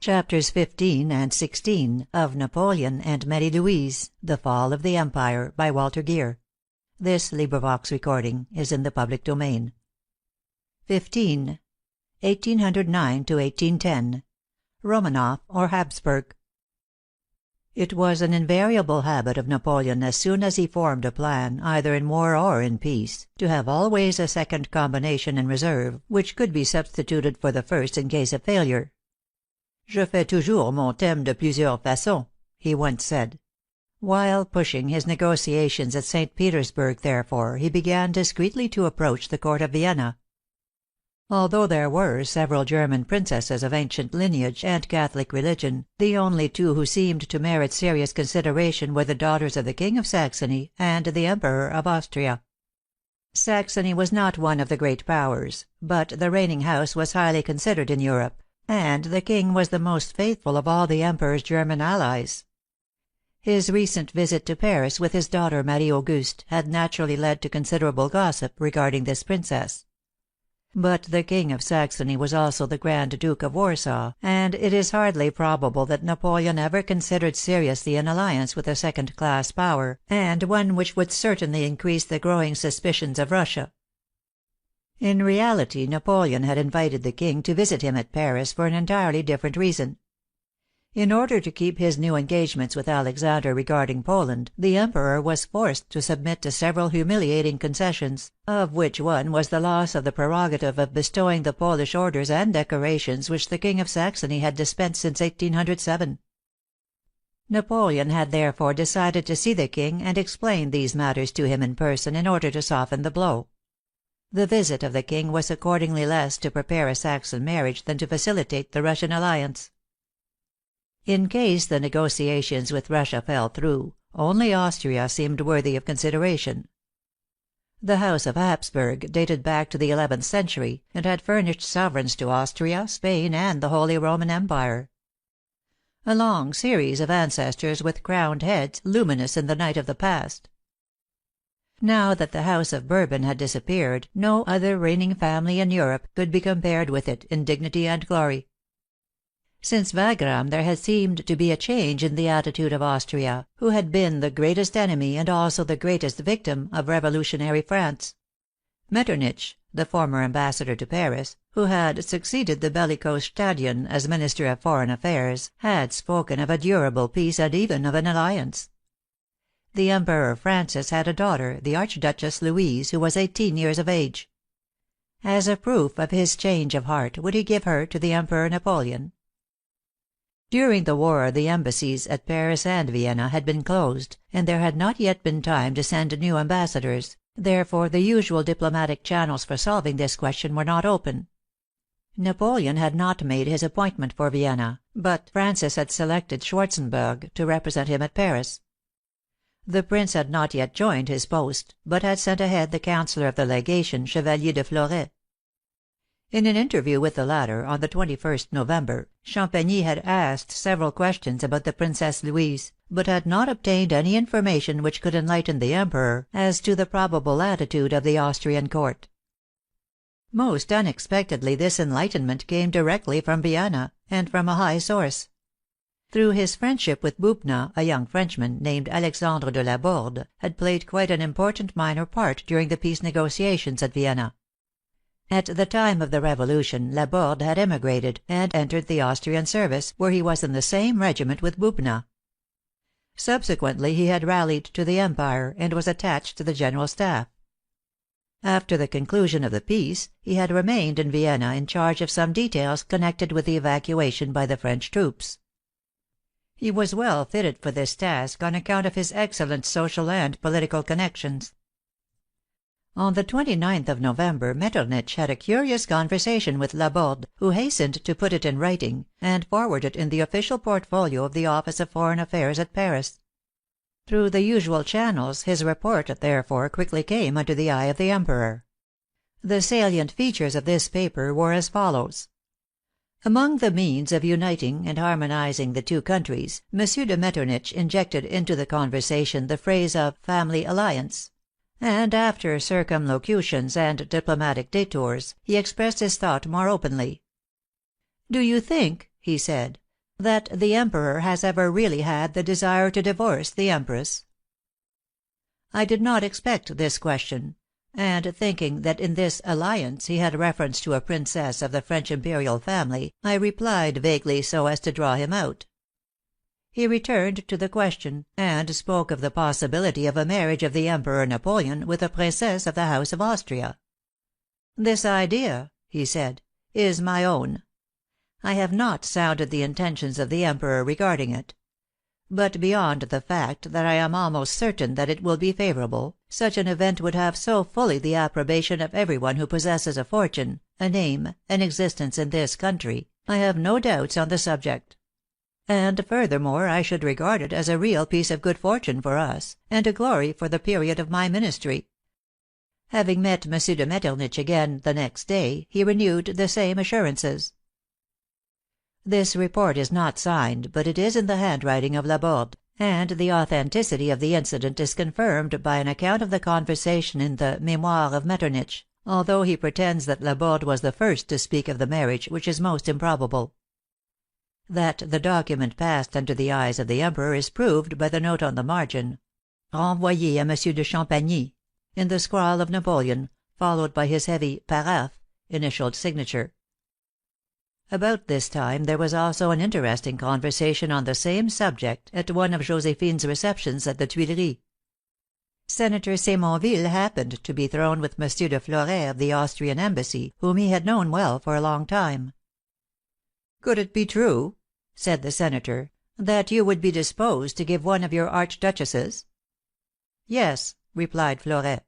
Chapters 15 and 16 of Napoleon and Marie-Louise, The Fall of the Empire, by Walter Geer. This recording is in the public domain. 15. 1809 to 1810. Romanoff or Habsburg. It was an invariable habit of Napoleon, as soon as he formed a plan, either in war or in peace, to have always a second combination in reserve, which could be substituted for the first in case of failure. "Je fais toujours mon thème de plusieurs façons," he once said. While pushing his negotiations at St. Petersburg, therefore, he began discreetly to approach the court of Vienna. Although there were several German princesses of ancient lineage and Catholic religion, the only two who seemed to merit serious consideration were the daughters of the King of Saxony and the Emperor of Austria. Saxony was not one of the great powers, but the reigning house was highly considered in Europe, and the king was the most faithful of all the Emperor's German allies. His recent visit to Paris with his daughter Marie-Auguste had naturally led to considerable gossip regarding this princess. But the King of Saxony was also the Grand Duke of Warsaw, and it is hardly probable that Napoleon ever considered seriously an alliance with a second-class power, and one which would certainly increase the growing suspicions of Russia. In reality, Napoleon had invited the king to visit him at Paris for an entirely different reason. In order to keep his new engagements with Alexander regarding Poland, the Emperor was forced to submit to several humiliating concessions, of which one was the loss of the prerogative of bestowing the Polish orders and decorations which the King of Saxony had dispensed since 1807. Napoleon had therefore decided to see the king and explain these matters to him in person in order to soften the blow. The visit of the king was accordingly less to prepare a Saxon marriage than to facilitate the Russian alliance. In case the negotiations with Russia fell through, only Austria seemed worthy of consideration. The House of Habsburg dated back to the 11th century, and had furnished sovereigns to Austria, Spain, and the Holy Roman Empire. A long series of ancestors with crowned heads, luminous in the night of the past. Now that the House of Bourbon had disappeared, no other reigning family in Europe could be compared with it in dignity and glory. Since Wagram there had seemed to be a change in the attitude of Austria, who had been the greatest enemy and also the greatest victim of revolutionary France. Metternich, the former ambassador to Paris, who had succeeded the bellicose Stadion as Minister of Foreign Affairs, had spoken of a durable peace and even of an alliance. The Emperor Francis had a daughter, the Archduchess Louise, who was 18 years of age. As a proof of his change of heart, would he give her to the Emperor Napoleon? During the war the embassies at Paris and Vienna had been closed, and there had not yet been time to send new ambassadors, therefore the usual diplomatic channels for solving this question were not open. Napoleon had not made his appointment for Vienna, but Francis had selected Schwarzenberg to represent him at Paris. The prince had not yet joined his post, but had sent ahead the Councillor of the Legation, Chevalier de Floret. In an interview with the latter, on the 21st November, Champagny had asked several questions about the Princess Louise, but had not obtained any information which could enlighten the Emperor as to the probable attitude of the Austrian court. Most unexpectedly this enlightenment came directly from Vienna, and from a high source. Through his friendship with Bubna, a young Frenchman named Alexandre de Laborde had played quite an important minor part during the peace negotiations at Vienna. At the time of the Revolution Laborde had emigrated and entered the Austrian service, where he was in the same regiment with Bubna. Subsequently he had rallied to the Empire, and was attached to the General Staff. After the conclusion of the peace, he had remained in Vienna in charge of some details connected with the evacuation by the French troops. He was well fitted for this task on account of his excellent social and political connections. On the 29th of November Metternich had a curious conversation with Laborde, who hastened to put it in writing, and forward it in the official portfolio of the Office of Foreign Affairs at Paris. Through the usual channels his report, therefore, quickly came under the eye of the Emperor. The salient features of this paper were as follows. Among the means of uniting and harmonizing the two countries, M. de Metternich injected into the conversation the phrase of "family alliance," and after circumlocutions and diplomatic detours, he expressed his thought more openly. "Do you think," he said, that the Emperor has ever really had the desire to divorce the Empress? I did not expect this question, and thinking that in this alliance he had reference to a princess of the French imperial family, I replied vaguely so as to draw him out. He returned to the question, and spoke of the possibility of a marriage of the Emperor Napoleon with a princess of the House of Austria. "This idea," he said, "is my own. I have not sounded the intentions of the Emperor regarding it. But beyond the fact that I am almost certain that it will be favorable, such an event would have so fully the approbation of every one who possesses a fortune, a name, an existence in this country, I have no doubts on the subject. And furthermore, I should regard it as a real piece of good fortune for us, and a glory for the period of my ministry." Having met M. de Metternich again the next day, he renewed the same assurances. This report is not signed, but it is in the handwriting of Laborde, and the authenticity of the incident is confirmed by an account of the conversation in the Mémoires of Metternich, although he pretends that Laborde was the first to speak of the marriage, which is most improbable. That the document passed under the eyes of the Emperor is proved by the note on the margin, "Renvoyé à Monsieur de Champagny," in the scrawl of Napoleon, followed by his heavy "Paraphe" initialed signature. About this time there was also an interesting conversation on the same subject at one of Joséphine's receptions at the Tuileries. Senator Sémonville happened to be thrown with Monsieur de Fleuret of the Austrian Embassy, whom he had known well for a long time. "Could it be true," said the senator, "that you would be disposed to give one of your archduchesses?" "Yes," replied Fleuret.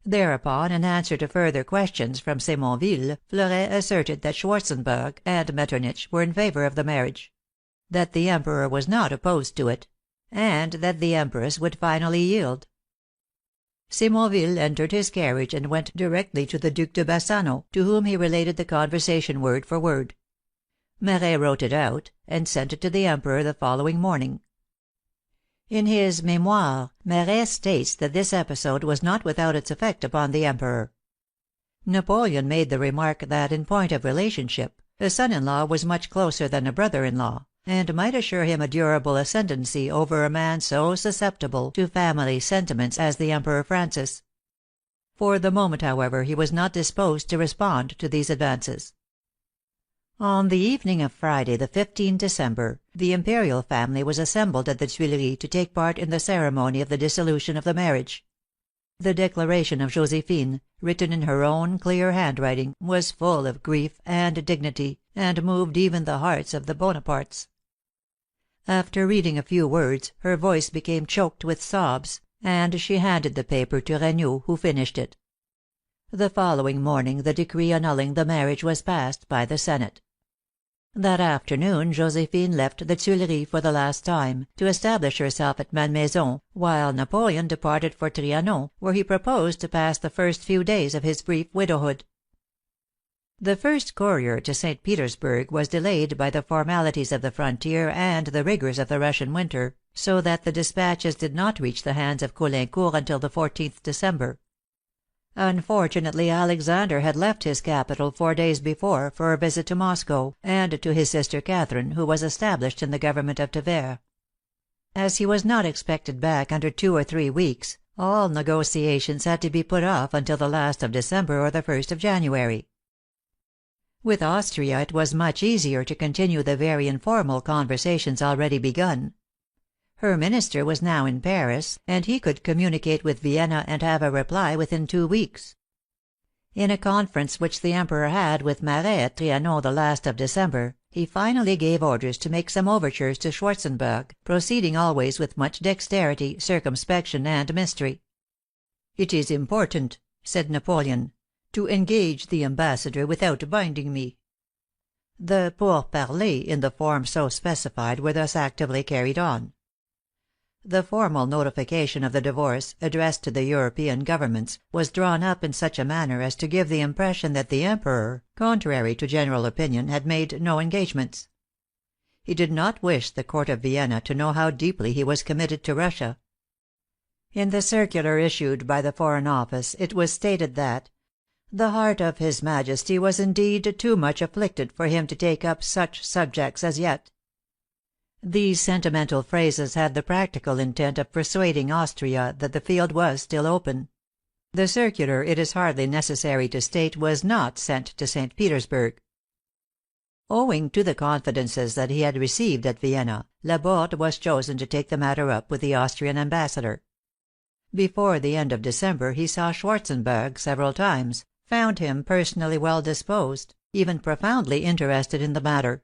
Thereupon, in answer to further questions from Sémonville, Fleuret asserted that Schwarzenberg and Metternich were in favor of the marriage; that the Emperor was not opposed to it; and that the Empress would finally yield. Sémonville entered his carriage and went directly to the Duc de Bassano, to whom he related the conversation word for word. Marat wrote it out, and sent it to the Emperor the following morning. In his Mémoires, Marat states that this episode was not without its effect upon the Emperor. Napoleon made the remark that, in point of relationship, a son-in-law was much closer than a brother-in-law, and might assure him a durable ascendency over a man so susceptible to family sentiments as the Emperor Francis. For the moment, however, he was not disposed to respond to these advances. On the evening of Friday, the 15th December, the imperial family was assembled at the Tuileries to take part in the ceremony of the dissolution of the marriage. The declaration of Joséphine, written in her own clear handwriting, was full of grief and dignity, and moved even the hearts of the Bonapartes. After reading a few words, her voice became choked with sobs, and she handed the paper to Regnault, who finished it. The following morning the decree annulling the marriage was passed by the Senate. That afternoon Joséphine left the Tuileries for the last time, to establish herself at Malmaison, while Napoleon departed for Trianon, where he proposed to pass the first few days of his brief widowhood. The first courier to St. Petersburg was delayed by the formalities of the frontier and the rigors of the Russian winter, so that the despatches did not reach the hands of Caulaincourt until the 14th December. Unfortunately, Alexander had left his capital 4 days before for a visit to Moscow, and to his sister Catherine, who was established in the government of Tver. As he was not expected back under 2 or 3 weeks, all negotiations had to be put off until the last of December or the 1st of January. With Austria it was much easier to continue the very informal conversations already begun. Her minister was now in Paris, and he could communicate with Vienna and have a reply within 2 weeks. In a conference which the Emperor had with Marat at Trianon the last of December, he finally gave orders to make some overtures to Schwarzenberg, proceeding always with much dexterity, circumspection, and mystery. "It is important," said Napoleon, "to engage the ambassador without binding me." The pourparlers, in the form so specified, were thus actively carried on. The formal notification of the divorce, addressed to the European governments, was drawn up in such a manner as to give the impression that the Emperor, contrary to general opinion, had made no engagements. He did not wish the Court of Vienna to know how deeply he was committed to Russia. In the circular issued by the Foreign Office it was stated that The heart of his Majesty was indeed too much afflicted for him to take up such subjects as yet. These sentimental phrases had the practical intent of persuading Austria that the field was still open. The circular, it is hardly necessary to state, was not sent to St. Petersburg. Owing to the confidences that he had received at Vienna, Laborde was chosen to take the matter up with the Austrian ambassador. Before the end of December he saw Schwarzenberg several times, found him personally well disposed, even profoundly interested in the matter.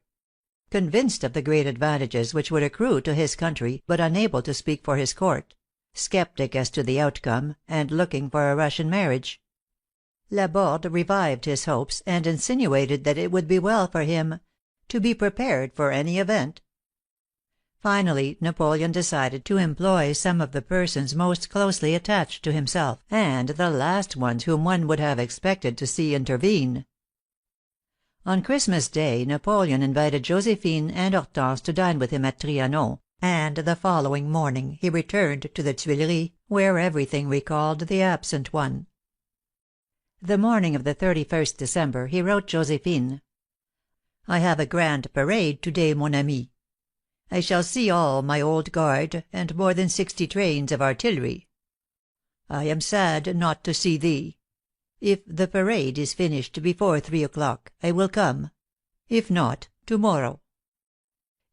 Convinced of the great advantages which would accrue to his country, but unable to speak for his court; skeptic as to the outcome, and looking for a Russian marriage. Laborde revived his hopes, and insinuated that it would be well for him to be prepared for any event. Finally, Napoleon decided to employ some of the persons most closely attached to himself, and the last ones whom one would have expected to see intervene. On Christmas Day Napoleon invited Joséphine and Hortense to dine with him at Trianon, and the following morning he returned to the Tuileries, where everything recalled the absent one. The morning of the 31st December he wrote Joséphine: "I have a grand parade to day, mon ami. I shall see all my old guard, and more than 60 trains of artillery. I am sad not to see thee. If the parade is finished before 3 o'clock, I will come; if not, to morrow."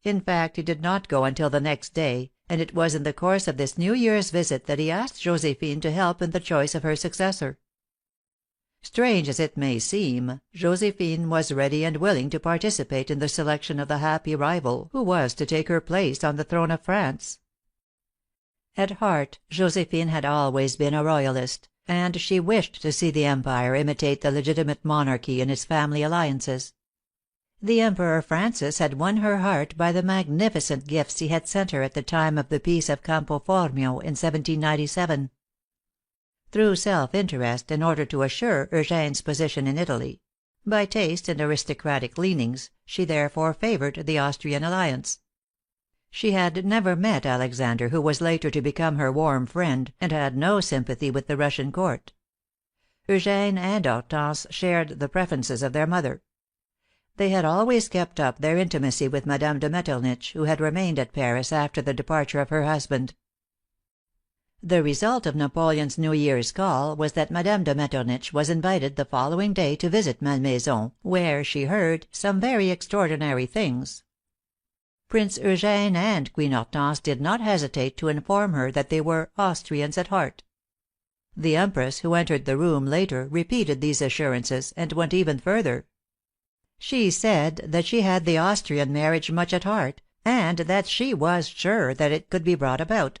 In fact, he did not go until the next day, and it was in the course of this New Year's visit that he asked Joséphine to help in the choice of her successor. Strange as it may seem, Joséphine was ready and willing to participate in the selection of the happy rival who was to take her place on the throne of France. At heart, Joséphine had always been a royalist, and she wished to see the Empire imitate the legitimate monarchy in its family alliances. The Emperor Francis had won her heart by the magnificent gifts he had sent her at the time of the Peace of Campo Formio in 1797. Through self-interest, in order to assure Eugène's position in Italy; by taste and aristocratic leanings, she therefore favored the Austrian alliance. She had never met Alexander, who was later to become her warm friend, and had no sympathy with the Russian court. Eugène and Hortense shared the preferences of their mother. They had always kept up their intimacy with Madame de Metternich, who had remained at Paris after the departure of her husband. The result of Napoleon's New Year's call was that Madame de Metternich was invited the following day to visit Malmaison, where she heard some very extraordinary things. Prince Eugène and Queen Hortense did not hesitate to inform her that they were Austrians at heart. The Empress, who entered the room later, repeated these assurances, and went even further. She said that she had the Austrian marriage much at heart, and that she was sure that it could be brought about.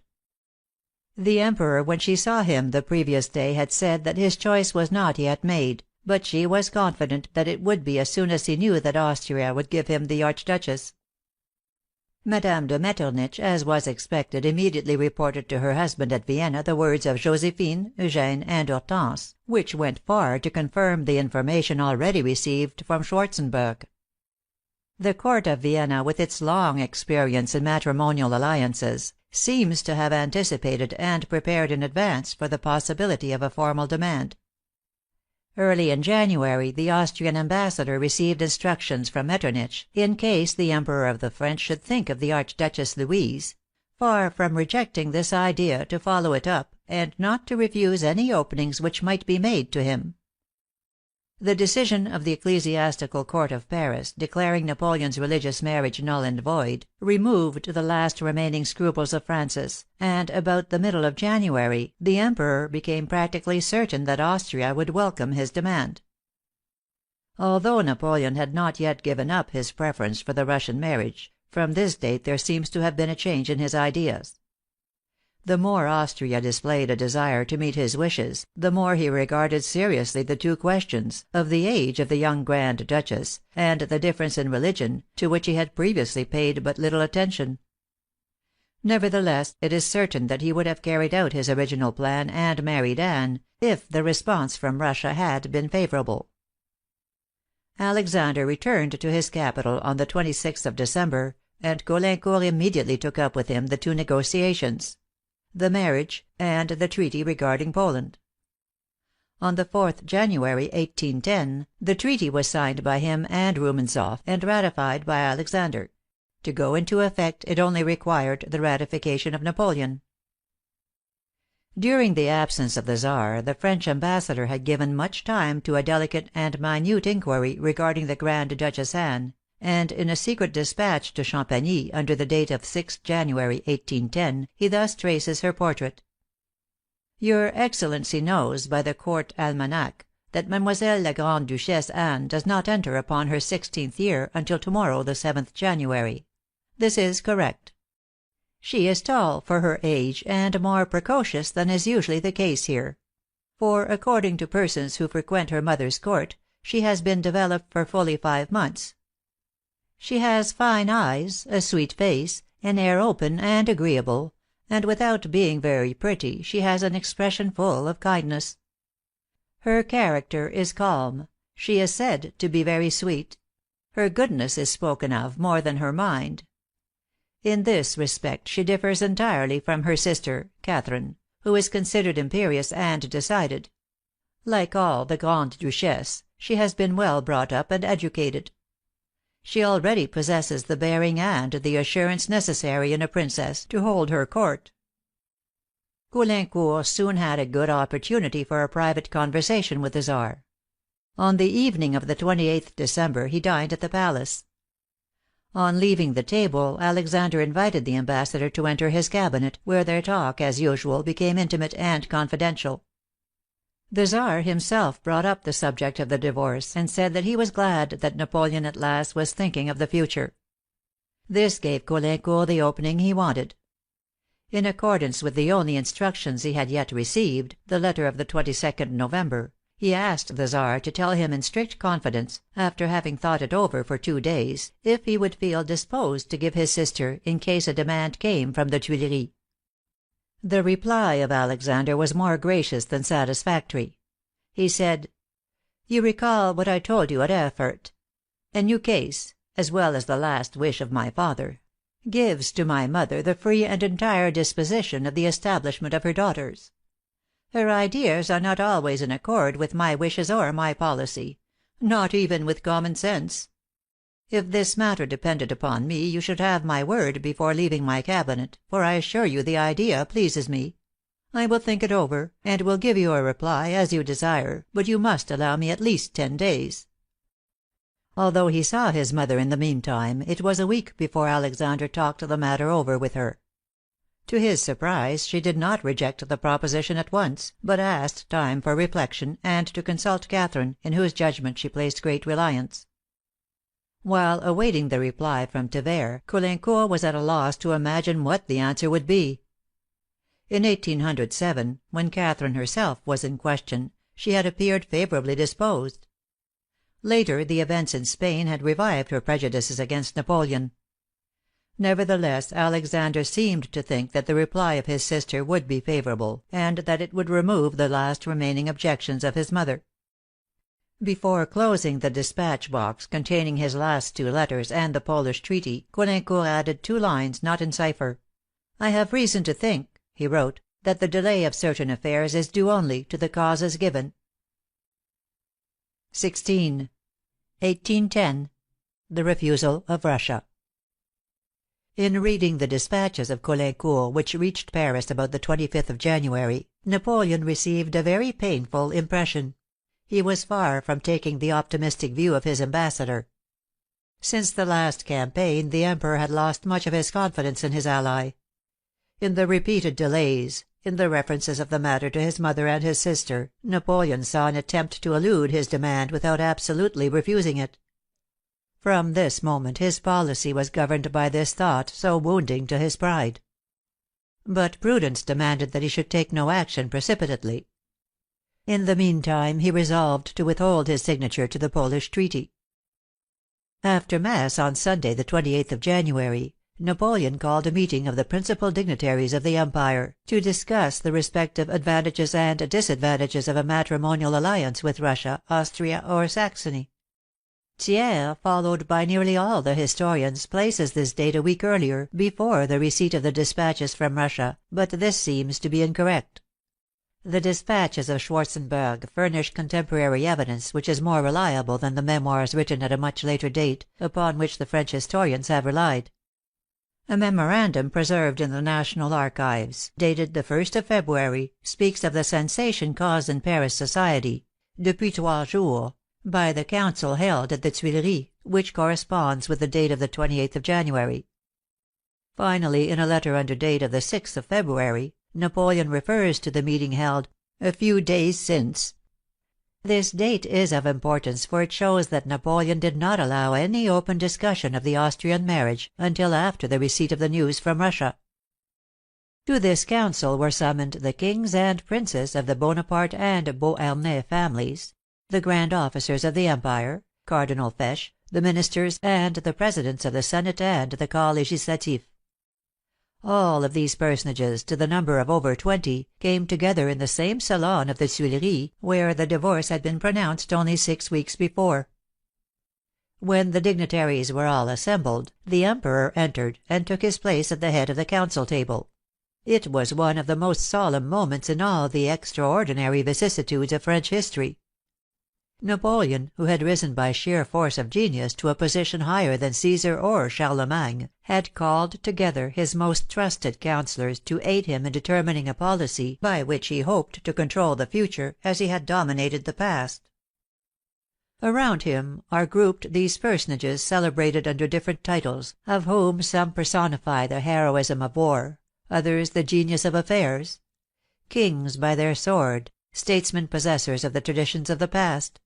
The Emperor, when she saw him the previous day, had said that his choice was not yet made, but she was confident that it would be as soon as he knew that Austria would give him the Archduchess. Madame de Metternich, as was expected, immediately reported to her husband at Vienna the words of Joséphine, Eugène, and Hortense, which went far to confirm the information already received from Schwarzenberg. The court of Vienna, with its long experience in matrimonial alliances, seems to have anticipated and prepared in advance for the possibility of a formal demand. Early in January the Austrian ambassador received instructions from Metternich, in case the Emperor of the French should think of the Archduchess Louise, far from rejecting this idea, to follow it up, and not to refuse any openings which might be made to him. The decision of the Ecclesiastical Court of Paris, declaring Napoleon's religious marriage null and void, removed the last remaining scruples of Francis, and about the middle of January the Emperor became practically certain that Austria would welcome his demand. Although Napoleon had not yet given up his preference for the Russian marriage, from this date there seems to have been a change in his ideas. The more Austria displayed a desire to meet his wishes, the more he regarded seriously the two questions of the age of the young Grand Duchess, and the difference in religion, to which he had previously paid but little attention. Nevertheless, it is certain that he would have carried out his original plan and married Anne, if the response from Russia had been favorable. Alexander returned to his capital on the 26th of December, and Caulaincourt immediately took up with him the two negotiations: the marriage, and the treaty regarding Poland. On the 4th January, 1810, the treaty was signed by him and Rumenzoff, and ratified by Alexander. To go into effect it only required the ratification of Napoleon. During the absence of the Czar, the French ambassador had given much time to a delicate and minute inquiry regarding the Grand Duchess Anne, and in a secret despatch to Champagny, under the date of 6th January, 1810, he thus traces her portrait: "Your Excellency knows by the Court Almanac that Mademoiselle la Grande Duchesse Anne does not enter upon her 16th year until to morrow, the 7th January. This is correct. She is tall for her age, and more precocious than is usually the case here; for, according to persons who frequent her mother's court, she has been developed for fully 5 months. She has fine eyes, a sweet face, an air open and agreeable, and without being very pretty, she has an expression full of kindness. Her character is calm, she is said to be very sweet; her goodness is spoken of more than her mind. In this respect she differs entirely from her sister, Catherine, who is considered imperious and decided. Like all the Grande Duchesses, she has been well brought up and educated. She already possesses the bearing and the assurance necessary in a princess to hold her court." Caulaincourt soon had a good opportunity for a private conversation with the Czar. On the evening of the 28th December he dined at the palace. On leaving the table, Alexander invited the ambassador to enter his cabinet, where their talk, as usual, became intimate and confidential. The Czar himself brought up the subject of the divorce, and said that he was glad that Napoleon at last was thinking of the future. This gave Caulaincourt the opening he wanted. In accordance with the only instructions he had yet received, the letter of the 22nd November, he asked the Czar to tell him in strict confidence, after having thought it over for 2 days, if he would feel disposed to give his sister, in case a demand came from the Tuileries. The reply of Alexander was more gracious than satisfactory. He said: "You recall what I told you at Erfurt. A new case, as well as the last wish of my father, gives to my mother the free and entire disposition of the establishment of her daughters. Her ideas are not always in accord with my wishes or my policy, not even with common sense. If this matter depended upon me you should have my word before leaving my cabinet, for I assure you the idea pleases me. I will think it over, and will give you a reply, as you desire, but you must allow me at least 10 days." Although he saw his mother in the meantime, it was a week before Alexander talked the matter over with her. To his surprise, she did not reject the proposition at once, but asked time for reflection, and to consult Catherine, in whose judgment she placed great reliance. While awaiting the reply from Tevere, Caulaincourt was at a loss to imagine what the answer would be. In 1807, when Catherine herself was in question, she had appeared favorably disposed. Later, the events in Spain had revived her prejudices against Napoleon. Nevertheless, Alexander seemed to think that the reply of his sister would be favorable, and that it would remove the last remaining objections of his mother. Before closing the dispatch box containing his last 2 letters and the Polish treaty, Caulaincourt added 2 lines not in cipher. "I have reason to think," he wrote, "that the delay of certain affairs is due only to the causes given." 16. 1810. The refusal of Russia. In reading the dispatches of Caulaincourt, which reached Paris about the 25th of January, Napoleon received a very painful impression. He was far from taking the optimistic view of his ambassador. Since the last campaign the Emperor had lost much of his confidence in his ally. In the repeated delays, in the references of the matter to his mother and his sister, Napoleon saw an attempt to elude his demand without absolutely refusing it. From this moment his policy was governed by this thought, so wounding to his pride. But prudence demanded that he should take no action precipitately. In the meantime he resolved to withhold his signature to the Polish treaty. After Mass on Sunday, the 28th of January, Napoleon called a meeting of the principal dignitaries of the Empire, to discuss the respective advantages and disadvantages of a matrimonial alliance with Russia, Austria, or Saxony. Thiers, followed by nearly all the historians, places this date a week earlier, before the receipt of the dispatches from Russia, but this seems to be incorrect. The dispatches of Schwarzenberg furnish contemporary evidence which is more reliable than the memoirs written at a much later date, upon which the French historians have relied. A memorandum preserved in the National Archives, dated the 1st of February, speaks of the sensation caused in Paris society, depuis 3 jours, by the council held at the Tuileries, which corresponds with the date of the 28th of January. Finally, in a letter under date of the 6th of February, Napoleon refers to the meeting held "a few days since." This date is of importance, for it shows that Napoleon did not allow any open discussion of the Austrian marriage until after the receipt of the news from Russia. To this council were summoned the kings and princes of the Bonaparte and Beauharnais families, the grand officers of the Empire, Cardinal Fesch, the ministers and the presidents of the Senate and the Corps Legislatif. All of these personages, to the number of over 20, came together in the same salon of the Tuileries, where the divorce had been pronounced only 6 weeks before. When the dignitaries were all assembled, the Emperor entered, and took his place at the head of the council table. It was one of the most solemn moments in all the extraordinary vicissitudes of French history. Napoleon, who had risen by sheer force of genius to a position higher than Caesar or Charlemagne, had called together his most trusted councillors to aid him in determining a policy by which he hoped to control the future as he had dominated the past. Around him are grouped these personages celebrated under different titles, of whom some personify the heroism of war, others the genius of affairs; kings by their sword, statesmen possessors of the traditions of the past;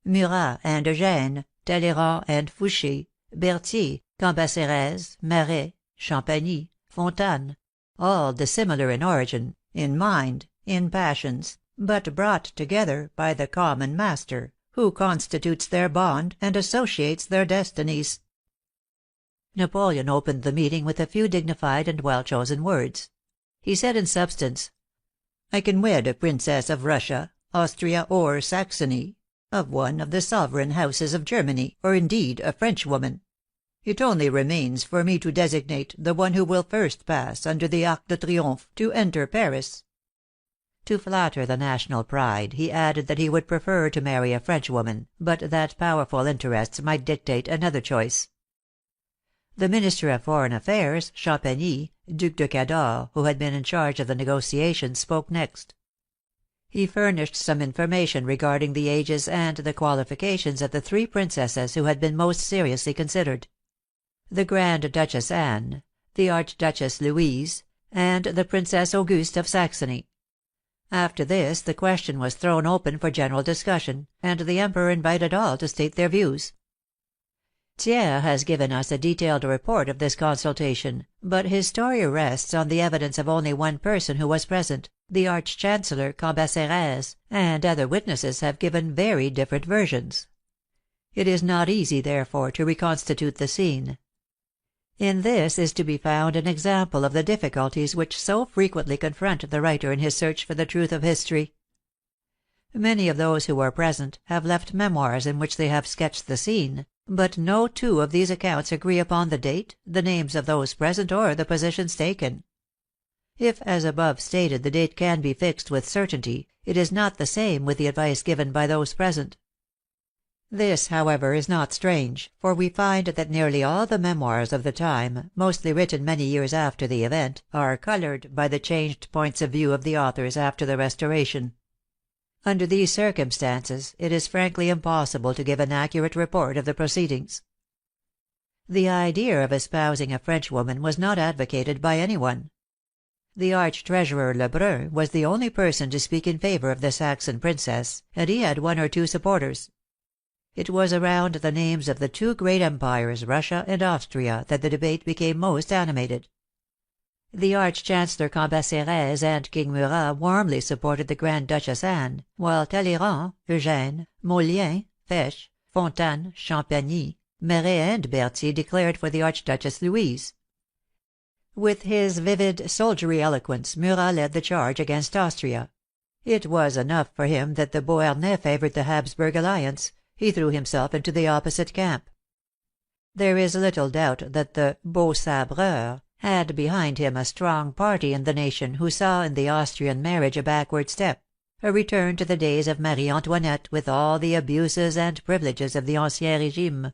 Murat and Eugène, Talleyrand and Fouché, Berthier, Cambacérès, Maret, Champagny, Fontanes, all dissimilar in origin, in mind, in passions, but brought together by the common master, who constitutes their bond and associates their destinies. Napoleon opened the meeting with a few dignified and well-chosen words. He said in substance, "I can wed a princess of Russia, Austria, or Saxony, of one of the sovereign houses of Germany, or indeed a Frenchwoman. It only remains for me to designate the one who will first pass under the Arc de Triomphe to enter Paris." To flatter the national pride, he added that he would prefer to marry a Frenchwoman, but that powerful interests might dictate another choice. The Minister of Foreign Affairs, Champagny, Duc de Cador, who had been in charge of the negotiations, spoke next. He furnished some information regarding the ages and the qualifications of the 3 princesses who had been most seriously considered: the Grand Duchess Anne, the Archduchess Louise, and the Princess Auguste of Saxony. After this the question was thrown open for general discussion, and the Emperor invited all to state their views. Thiers has given us a detailed report of this consultation, but his story rests on the evidence of only one person who was present, the Arch-Chancellor Cambacérès, and other witnesses have given very different versions. It is not easy, therefore, to reconstitute the scene. In this is to be found an example of the difficulties which so frequently confront the writer in his search for the truth of history. Many of those who were present have left memoirs in which they have sketched the scene, but no 2 of these accounts agree upon the date, the names of those present, or the positions taken. If, as above stated, the date can be fixed with certainty, it is not the same with the advice given by those present. This, however, is not strange, for we find that nearly all the memoirs of the time, mostly written many years after the event, are colored by the changed points of view of the authors after the Restoration. Under these circumstances, it is frankly impossible to give an accurate report of the proceedings. The idea of espousing a Frenchwoman was not advocated by any one. The Arch-Treasurer Lebrun was the only person to speak in favor of the Saxon princess, and he had 1 or 2 supporters. It was around the names of the 2 great empires, Russia and Austria, that the debate became most animated. The Arch-Chancellor Cambacérès and King Murat warmly supported the Grand Duchess Anne, while Talleyrand, Eugène, Maulien, Fesch, Fontanes, Champagny, Maret and Berthier declared for the Archduchess Louise. With his vivid soldiery eloquence, Murat led the charge against Austria. It was enough for him that the Beauharnais favored the Habsburg alliance; he threw himself into the opposite camp. There is little doubt that the Beau Sabreur had behind him a strong party in the nation who saw in the Austrian marriage a backward step, a return to the days of Marie Antoinette with all the abuses and privileges of the Ancien Regime.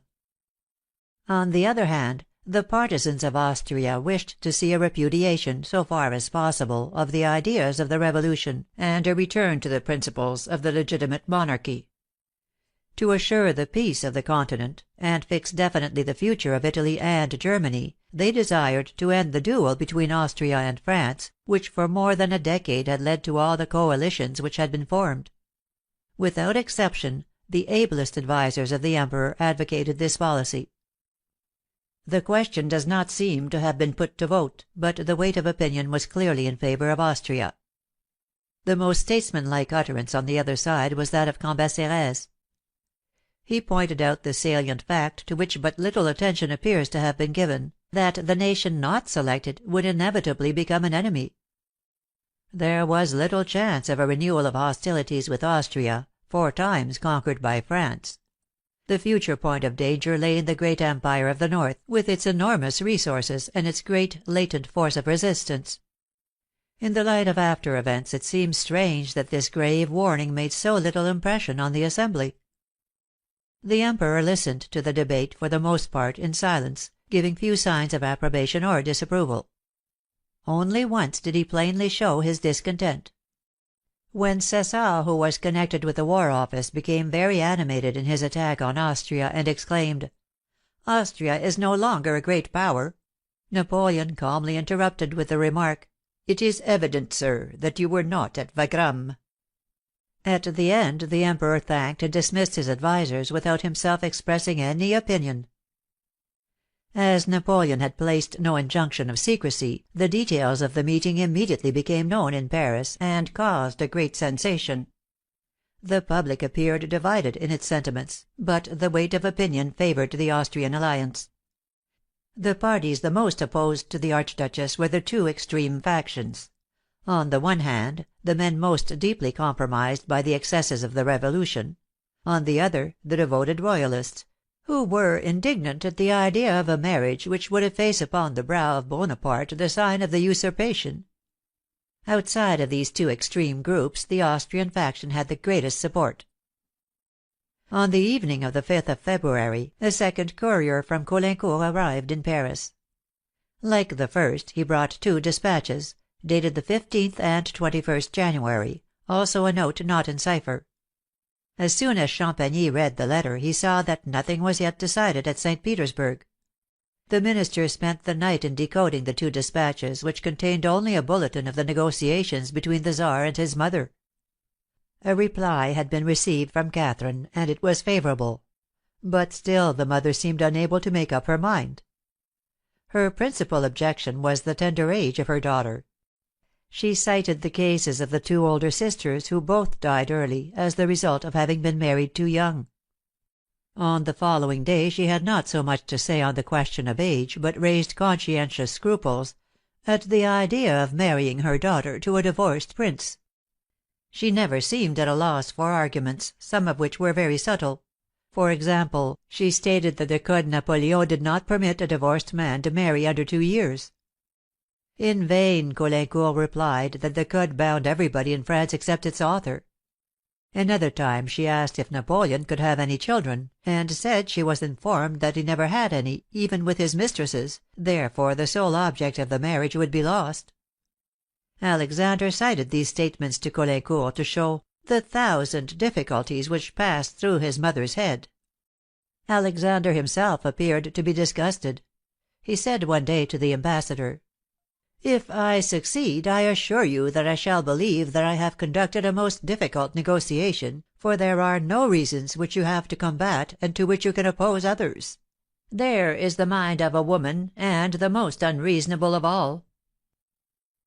On the other hand, the partisans of Austria wished to see a repudiation, so far as possible, of the ideas of the Revolution, and a return to the principles of the legitimate monarchy. To assure the peace of the Continent, and fix definitely the future of Italy and Germany, they desired to end the duel between Austria and France, which for more than a decade had led to all the coalitions which had been formed. Without exception, the ablest advisers of the Emperor advocated this policy. The question does not seem to have been put to vote, but the weight of opinion was clearly in favor of Austria. The most statesmanlike utterance on the other side was that of Cambacérès. He pointed out the salient fact, to which but little attention appears to have been given, that the nation not selected would inevitably become an enemy. There was little chance of a renewal of hostilities with Austria, 4 times conquered by France. The future point of danger lay in the great empire of the North, with its enormous resources and its great latent force of resistance. In the light of after events it seems strange that this grave warning made so little impression on the Assembly. The Emperor listened to the debate for the most part in silence, giving few signs of approbation or disapproval. Only once did he plainly show his discontent. When Cesar, who was connected with the War Office, became very animated in his attack on Austria, and exclaimed, "Austria is no longer a great power," Napoleon calmly interrupted with the remark, "It is evident, sir, that you were not at Wagram." At the end the Emperor thanked and dismissed his advisers without himself expressing any opinion. As Napoleon had placed no injunction of secrecy, the details of the meeting immediately became known in Paris, and caused a great sensation. The public appeared divided in its sentiments, but the weight of opinion favored the Austrian alliance. The parties the most opposed to the Archduchess were the 2 extreme factions. On the one hand, the men most deeply compromised by the excesses of the Revolution; on the other, the devoted Royalists, who were indignant at the idea of a marriage which would efface upon the brow of Bonaparte the sign of the usurpation. Outside of these 2 extreme groups the Austrian faction had the greatest support. On the evening of the 5th of February, a second courier from Caulaincourt arrived in Paris. Like the first, he brought 2 despatches, dated the 15th and 21st January, also a note not in cipher. As soon as Champagny read the letter, he saw that nothing was yet decided at St. Petersburg. The minister spent the night in decoding the 2 despatches, which contained only a bulletin of the negotiations between the Czar and his mother. A reply had been received from Catherine, and it was favorable; but still the mother seemed unable to make up her mind. Her principal objection was the tender age of her daughter. She cited the cases of the 2 older sisters, who both died early, as the result of having been married too young. On the following day she had not so much to say on the question of age, but raised conscientious scruples at the idea of marrying her daughter to a divorced prince. She never seemed at a loss for arguments, some of which were very subtle. For example, she stated that the Code Napoleon did not permit a divorced man to marry under 2 years. In vain Caulaincourt replied that the Code bound everybody in France except its author. Another time she asked if Napoleon could have any children, and said she was informed that he never had any, even with his mistresses, therefore the sole object of the marriage would be lost. Alexander cited these statements to Caulaincourt to show the 1,000 difficulties which passed through his mother's head. Alexander himself appeared to be disgusted. He said one day to the ambassador, "If I succeed, I assure you that I shall believe that I have conducted a most difficult negotiation, for there are no reasons which you have to combat, and to which you can oppose others. There is the mind of a woman, and the most unreasonable of all."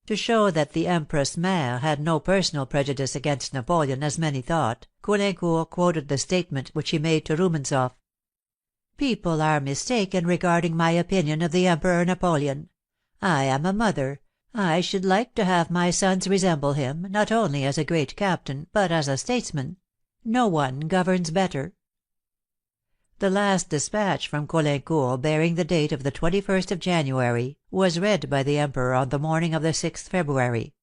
To show that the Empress Mère had no personal prejudice against Napoleon, as many thought, Caulaincourt quoted the statement which he made to Rumenzoff. "People are mistaken regarding my opinion of the Emperor Napoleon. I am a mother. I should like to have my sons resemble him, not only as a great captain, but as a statesman. No one governs better." The last despatch from Caulaincourt, bearing the date of the 21st of January, was read by the Emperor on the morning of the 6th February.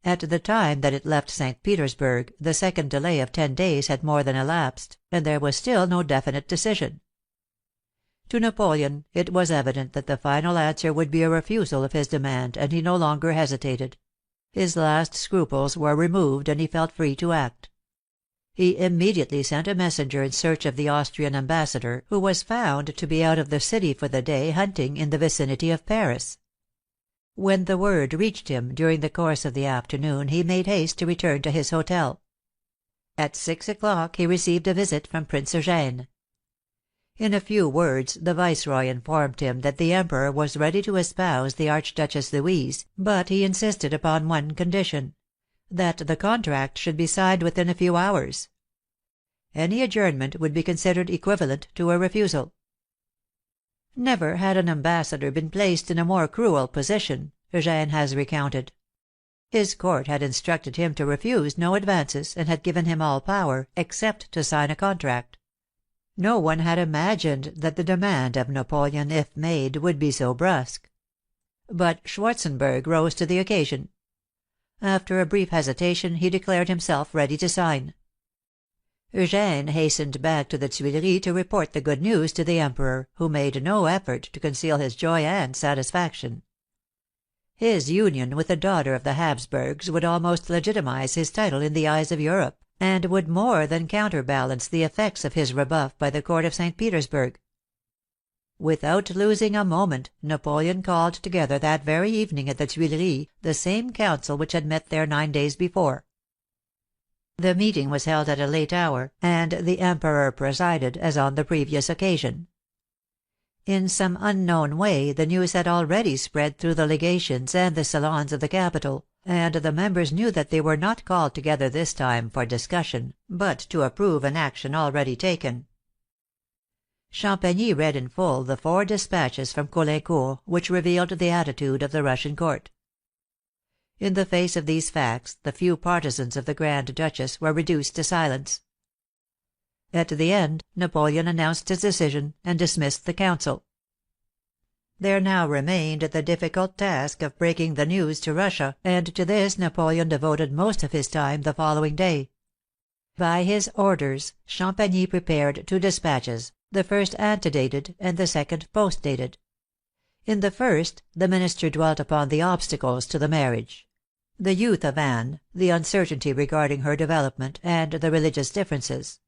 At the time that it left St. Petersburg, the second delay of 10 days had more than elapsed, and there was still no definite decision. To Napoleon it was evident that the final answer would be a refusal of his demand, and he no longer hesitated. His last scruples were removed, and he felt free to act. He immediately sent a messenger in search of the Austrian ambassador, who was found to be out of the city for the day, hunting in the vicinity of Paris. When the word reached him during the course of the afternoon, he made haste to return to his hotel. At 6 o'clock he received a visit from Prince Eugène. In a few words the Viceroy informed him that the Emperor was ready to espouse the Archduchess Louise, but he insisted upon one condition: that the contract should be signed within a few hours. Any adjournment would be considered equivalent to a refusal. "Never had an ambassador been placed in a more cruel position," Eugène has recounted. His court had instructed him to refuse no advances, and had given him all power, except to sign a contract. No one had imagined that the demand of Napoleon, if made, would be so brusque. But Schwarzenberg rose to the occasion. After a brief hesitation he declared himself ready to sign. Eugène hastened back to the Tuileries to report the good news to the Emperor, who made no effort to conceal his joy and satisfaction. His union with a daughter of the Habsburgs would almost legitimize his title in the eyes of Europe, and would more than counterbalance the effects of his rebuff by the court of St. Petersburg. Without losing a moment, Napoleon called together that very evening at the Tuileries the same council which had met there 9 days before. The meeting was held at a late hour, and the Emperor presided, as on the previous occasion. In some unknown way the news had already spread through the legations and the salons of the capital, and the members knew that they were not called together this time for discussion, but to approve an action already taken. Champagny read in full the 4 despatches from Caulaincourt, which revealed the attitude of the Russian court. In the face of these facts the few partisans of the Grand Duchess were reduced to silence. At the end Napoleon announced his decision, and dismissed the council. There now remained the difficult task of breaking the news to Russia, and to this Napoleon devoted most of his time the following day. By his orders Champagny prepared 2 despatches, the first antedated and the second postdated. In the first the minister dwelt upon the obstacles to the marriage: the youth of Anne, the uncertainty regarding her development, and the religious differences.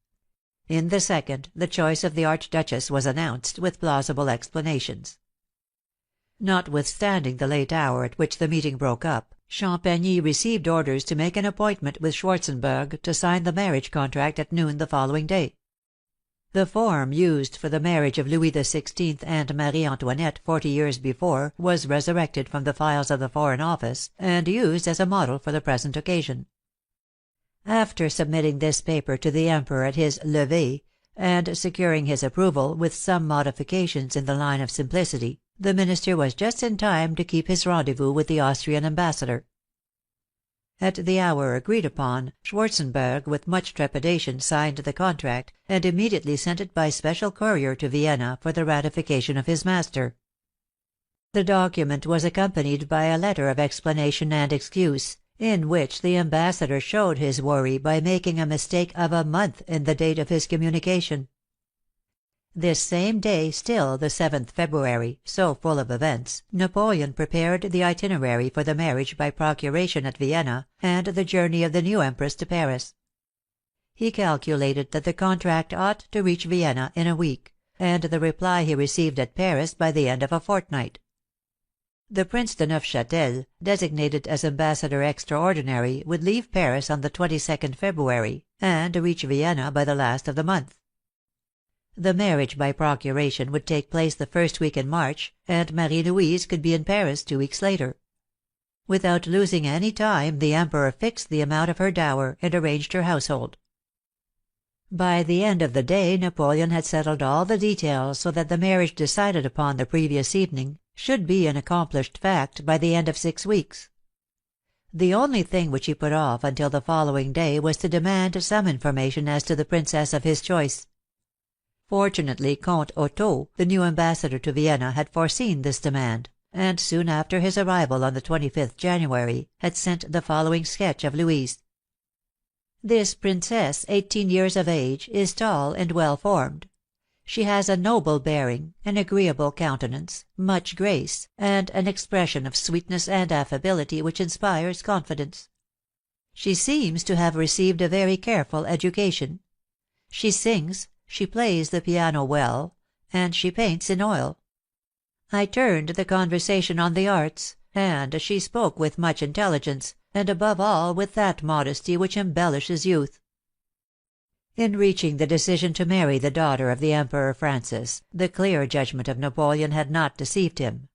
In the second the choice of the Archduchess was announced, with plausible explanations. Notwithstanding the late hour at which the meeting broke up, Champagny received orders to make an appointment with Schwarzenberg to sign the marriage contract at noon the following day. The form used for the marriage of Louis XVI and Marie Antoinette 40 years before was resurrected from the files of the Foreign Office, and used as a model for the present occasion. After submitting this paper to the Emperor at his levee, and securing his approval with some modifications in the line of simplicity, the minister was just in time to keep his rendezvous with the Austrian ambassador. At the hour agreed upon, Schwarzenberg with much trepidation signed the contract, and immediately sent it by special courier to Vienna for the ratification of his master. The document was accompanied by a letter of explanation and excuse, in which the ambassador showed his worry by making a mistake of a month in the date of his communication. This same day, still the 7th February, so full of events, Napoleon prepared the itinerary for the marriage by procuration at Vienna, and the journey of the new Empress to Paris. He calculated that the contract ought to reach Vienna in a week, and the reply he received at Paris by the end of a fortnight. The Prince de Neufchâtel, designated as Ambassador Extraordinary, would leave Paris on the 22nd February, and reach Vienna by the last of the month. The marriage by procuration would take place the first week in March, and Marie-Louise could be in Paris 2 weeks later. Without losing any time the Emperor fixed the amount of her dower, and arranged her household. By the end of the day Napoleon had settled all the details, so that the marriage decided upon the previous evening should be an accomplished fact by the end of 6 weeks. The only thing which he put off until the following day was to demand some information as to the princess of his choice. Fortunately Comte Otto, the new ambassador to Vienna, had foreseen this demand, and soon after his arrival on the 25th January, had sent the following sketch of Louise: "This princess, 18 years of age, is tall and well formed. She has a noble bearing, an agreeable countenance, much grace, and an expression of sweetness and affability which inspires confidence. She seems to have received a very careful education. She sings, she plays the piano well, and she paints in oil. I turned the conversation on the arts, and she spoke with much intelligence, and above all with that modesty which embellishes youth." In reaching the decision to marry the daughter of the Emperor Francis, the clear judgment of Napoleon had not deceived him.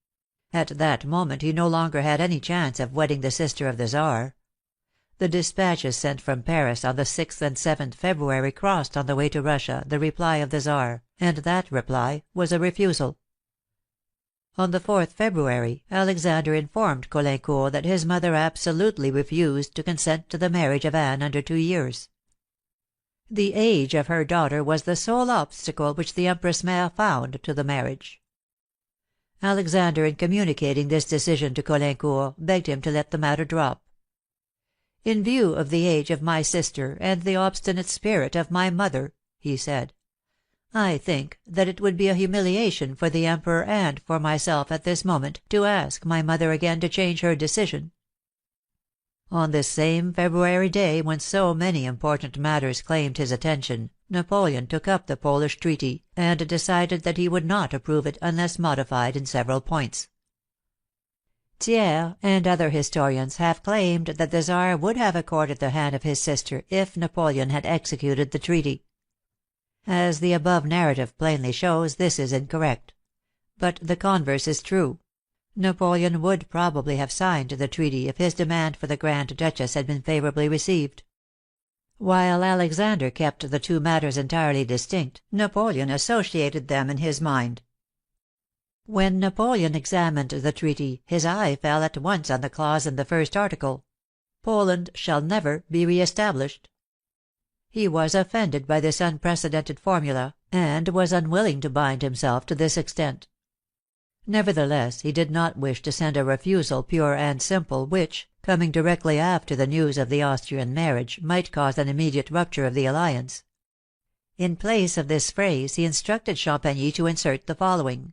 At that moment he no longer had any chance of wedding the sister of the Czar. The dispatches sent from Paris on the 6th and 7th February crossed on the way to Russia the reply of the Czar, and that reply was a refusal. On the 4th February, Alexander informed Caulaincourt that his mother absolutely refused to consent to the marriage of Anne under 2 years. The age of her daughter was the sole obstacle which the Empress Mère found to the marriage. Alexander, in communicating this decision to Caulaincourt, begged him to let the matter drop. "In view of the age of my sister and the obstinate spirit of my mother," he said, "I think that it would be a humiliation for the Emperor and for myself at this moment to ask my mother again to change her decision." On this same February day, when so many important matters claimed his attention, Napoleon took up the Polish treaty, and decided that he would not approve it unless modified in several points. Thiers and other historians have claimed that the Czar would have accorded the hand of his sister if Napoleon had executed the treaty. As the above narrative plainly shows, this is incorrect. But the converse is true. Napoleon would probably have signed the treaty if his demand for the Grand Duchess had been favorably received. While Alexander kept the two matters entirely distinct, Napoleon associated them in his mind. When Napoleon examined the treaty, his eye fell at once on the clause in the first article: "Poland shall never be reestablished." He was offended by this unprecedented formula, and was unwilling to bind himself to this extent. Nevertheless, he did not wish to send a refusal pure and simple, which, coming directly after the news of the Austrian marriage, might cause an immediate rupture of the alliance. In place of this phrase he instructed Champagny to insert the following: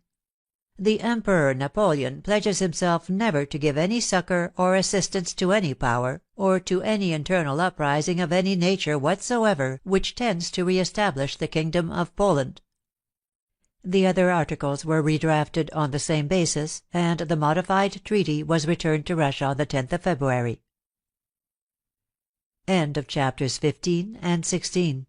"The Emperor Napoleon pledges himself never to give any succor or assistance to any power, or to any internal uprising of any nature whatsoever, which tends to reestablish the kingdom of Poland." The other articles were redrafted on the same basis, and the modified treaty was returned to Russia on the 10th of February. End of chapters 15 and 16.